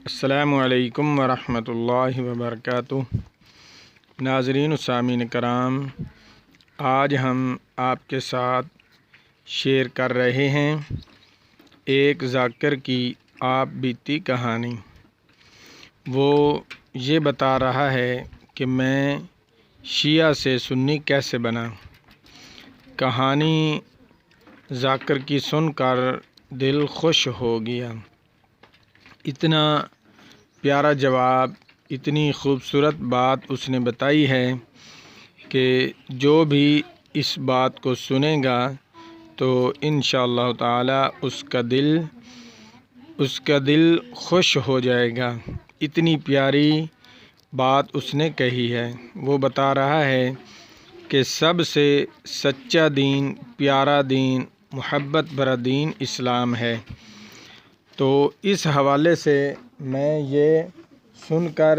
السلام علیکم ورحمۃ اللہ وبرکاتہ۔ ناظرین و سامعین کرام، آج ہم آپ کے ساتھ شیئر کر رہے ہیں ایک ذاکر کی آپ بیتی کہانی۔ وہ یہ بتا رہا ہے کہ میں شیعہ سے سنی کیسے بنا۔ کہانی ذاکر کی سن کر دل خوش ہو گیا۔ اتنا پیارا جواب، اتنی خوبصورت بات اس نے بتائی ہے کہ جو بھی اس بات کو سنے گا تو انشاءاللہ تعالی اس کا دل خوش ہو جائے گا۔ اتنی پیاری بات اس نے کہی ہے۔ وہ بتا رہا ہے کہ سب سے سچا دین، پیارا دین، محبت بھرا دین اسلام ہے۔ تو اس حوالے سے میں یہ سن کر،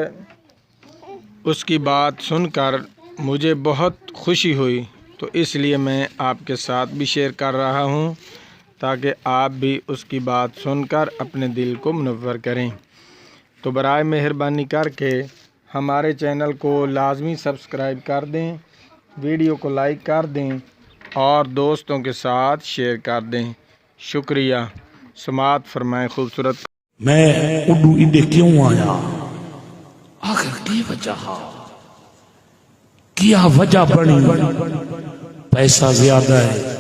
اس کی بات سن کر مجھے بہت خوشی ہوئی، تو اس لیے میں آپ کے ساتھ بھی شیئر کر رہا ہوں تاکہ آپ بھی اس کی بات سن کر اپنے دل کو منور کریں۔ تو برائے مہربانی کر کے ہمارے چینل کو لازمی سبسکرائب کر دیں، ویڈیو کو لائک کر دیں اور دوستوں کے ساتھ شیئر کر دیں۔ شکریہ۔ سماعت فرمائیں خوبصورت۔ میں اڈو اڈے کیوں آیا؟ آخر کی وجہ؟ کیا وجہ بنی؟ پیسہ زیادہ ہے،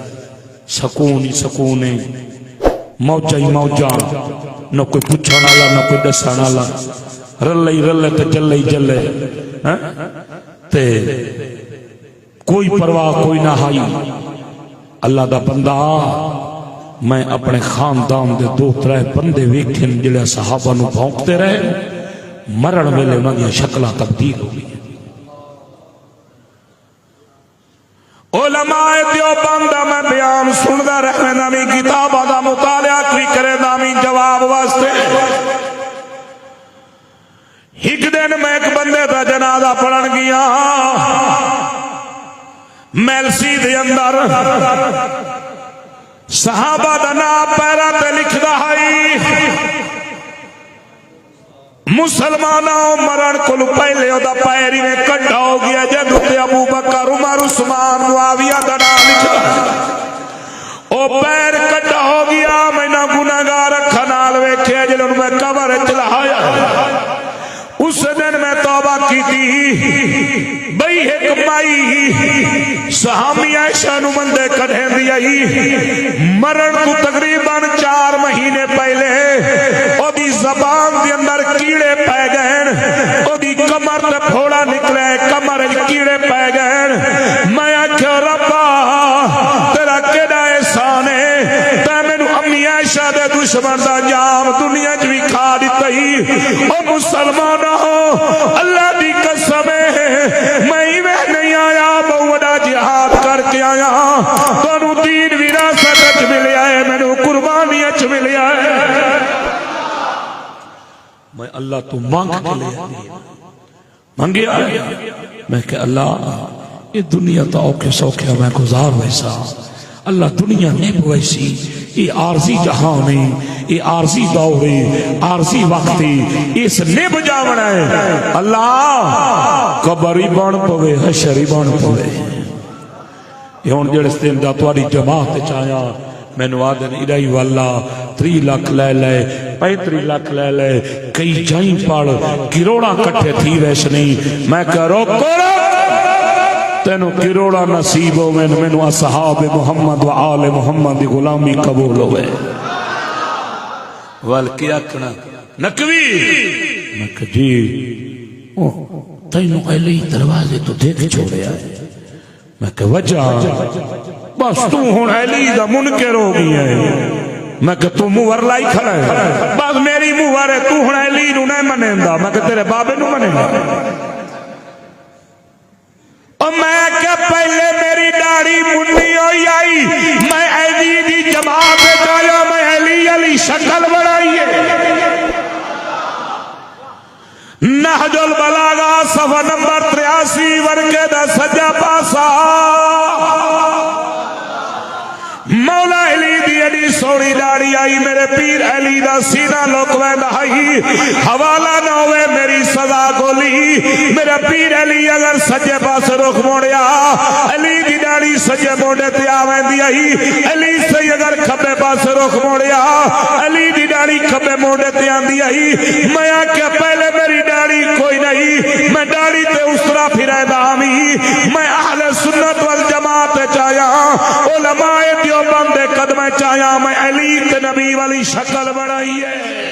سکون ہی سکون ہے، موجہ ہی موجہ، نہ کوئی پوچھنا والا نہ کوئی دسنا والا، رلے ہی رلے تے جلے ہی جلے، تے کوئی پرواہ کوئی نہ ہائی۔ اللہ دا بندہ، میں اپنے خاندان دے دو ترے بندے ویکھن جڑے صحابہ نو بھونکتے رہے، مرن ویلے انہاں دی شکلاں تبدیل ہو گئی۔ علماء دیوبند دا میں بیان سندا رہنا، نامی کتاباں دا مطالعہ کوئی کرے، نامی جواب واسطے۔ ایک دن میں ایک بندے دا جنازہ پڑھن گیا، میلسی دے اندر صحابہ دا نام پیرا تے لکھدا ہے، مسلمانوں مرن کل پہلے او دا پیری میں کٹا ہو گیا، جدو تے ابو بکر عمر عثمان معاویہ دا نام لکھدا، او پیر کٹا ہو گیا۔ میں نہ گناہگار اکھاں نال ویکھیا جنہوں میں قبر وچ لایا۔ اس دن میں توبہ کی تھی، بھئی ایک مائی صحابی عائشہ نو مندے کڑھیں دی، مرن کو تقریباً 4 مہینے پہلے او دی زبان دی اندر کیڑے پہ گئے، او دی کمر تے پھوڑا نکلے، کمر کیڑے پہ گئے۔ میں آکھیا ربا تیرا کیڑا احسان ہے، تے مینوں امی عائشہ دے دشمن دا انجام دنیا وچ وی کھا دتی۔ او مسلمانوں، اللہ دی قسم ہے میں نہیں آیا، بہت بڑا جہاد کر کے آیا، تانوں دین وراثت وچ ملیا ہے، مینوں قربانی وچ ملیا ہے۔ میں اللہ تو مانگ کے لے مانگیا، میں کہ اللہ یہ دنیا تو اوکھے سوکھے میں گزار ویسا، اللہ دنیا نہیں ویسی، یہ عارضی جہان ہے، یہ عارضی دور ہے، عارضی وقت ہے، اس نے بجاونا ہے۔ اللہ قبری بن پوے، حشری بن پوے۔ یہ ہون جڑے دن دا تواڈی جماعت چایا، میں نو آدن الہی والا 3 لاکھ لے لے، 35 لاکھ لے لے، کئی جائیں پڑ کروڑا کٹھے تھی ویس نہیں۔ میں کہہ روکو تینو کروڑا نصیب ہوئے، مینو اصحاب محمد و آل محمد دی غلامی قبول ہوئے۔ والکیا کنا نکوی، میں کہا جی تینو علی دروازے تو دیکھ چھوڑے آئے۔ میں کہا وجہ بس تو ہون علی دا منکر ہو گئی ہے۔ میں کہا تو موور لائی کھڑا ہے، بس میری موور ہے، تو ہون علی نو نہیں منیں دا۔ میں کہا تیرے بابے نو منیں دا۔ اور میں کہا پہلے میری داڑھی منی ہوئی آئی، میں علی دی جماعت جایا، میں علی شکل بڑھائی ہے۔ نہج البلاغہ صفحہ نمبر 83 ورکے دا سجا پاسا، مولا علی دی ایڈی سوڑی داڑھی آئی میرے پیر علی دا سینہ لوکوے دہائی حوالہ نہ ہوئے میری سزا گولی میرا پیر علی اگر سجے پاس رخ موڑیا علی دی داڑھی سجے موڑے تے آویں دی آئی علی سے اگر کھبے پاس رخ موڑیا علی دی داڑھی کھبے موڑے تے آندی آئی میں آکے پہلے میری داڑھی کوئی نہیں میں داڑھی تے اس طرح پھرے دامی میں اہل سنت والجماعت چاہیا علماء دیوبند قدم چاہیا میں علی تے نبی والی شکل بڑھائی ہے